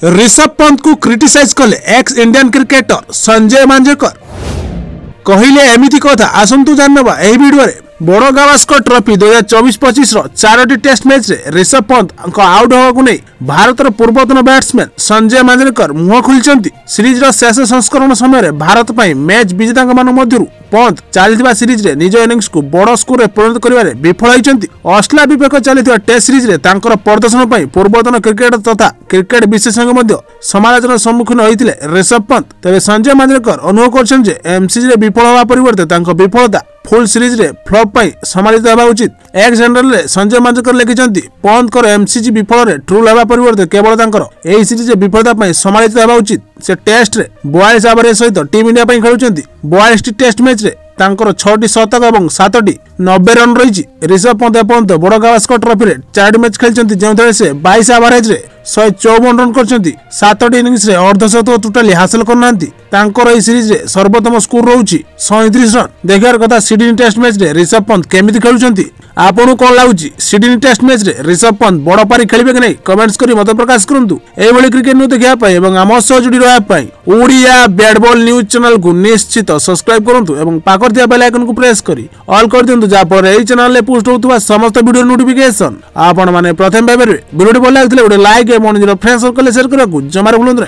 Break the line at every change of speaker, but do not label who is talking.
ऋषभ पंत को क्रिटिसाइज कले x Indian cricketer Sanjay Manjrekar कहले एमिति कथा आसंतु जानवा एही वीडियो रे बड़ गावस्कर ट्रॉफी 2024-25 रो 4टी टेस्ट मैच रे ऋषभ पंत आउट होगा नहीं भारत पूर्वतन बैट्समैन संजय मांजरेकर मुह खोलचंती। सीरीज रो शेष संस्करण समय भारत पई मैच विजेता मान मध्यरु पंत चलता सीरीज रे निज इनिंग्स को बड़ स्कोर रे परिणत करिवारे विफल होइचंती। ऑस्ट्रेलिया विपक्ष चलता टेस्ट सीरीज रे तांकर प्रदर्शन पई पूर्वतन क्रिकेटर तथा क्रिकेट विशेषज्ञ मध्य समालोचना सम्मुखीन होइतिले ऋषभ पंत। तबे संजय मांजरेकर अनुभव करछन जे एमसीसी रे विफल होवा परिवर्ते तांको विफलता फुल सीरीज रे फ्लॉप पई समालित हेबा उचित। एक्स जनरल रे संजय मांजरेकर लिखिचंती पंत कर एमसीसी विफल रे ट्रूल हेबा परिवर्ते केवल तांकर एही सीरीज रे विफलता पई समालित हेबा उचित। से टेस्ट रे 42 ओवर सहित टीम इंडिया पई खेलुचंती। 42 टेस्ट मैच रे तांकर 6टी शतक और 7टी 90 रन रही। ऋषभ पंत एपर्यंत बड़ गावस्कर ट्रॉफी रे 4टी मैच खेलचंती जो से 22 एवरेज रे 154 रन करचंती। 7टी इनिंग्स रे अर्धशतक टोटली हासिल करनांती। तांकर एही सीरीज रे सर्वोत्तम स्कोर रहउची 139 रन। देखार कथा सिडनी टेस्ट मैच रे ऋषभ पंत केमिति खेलुचंती आपन कोन लागुची। सिडनी टेस्ट मैच रे ऋषभ पंत बड़ पारी खेलिबे कि नै कमेंट्स करी मत प्रकाश करंतु। एई भली क्रिकेट न्यूज देखिया पई एवं हम सह जुड़ी रहबा पई Odia bat ball news channel को निश्चित सब्सक्राइब करंतु एवं पाकर दिया बेल आइकन को प्रेस करी ऑल कर दियंतु जा पर एई चैनल ले पोस्ट होतुवा समस्त वीडियो नोटिफिकेशन आपन माने प्रथम भाबरे वीडियो भल लागथिले ओडे लाइक एवं निजर फ्रेंड्स सर्कल शेयर करकु जमार भूलंतु।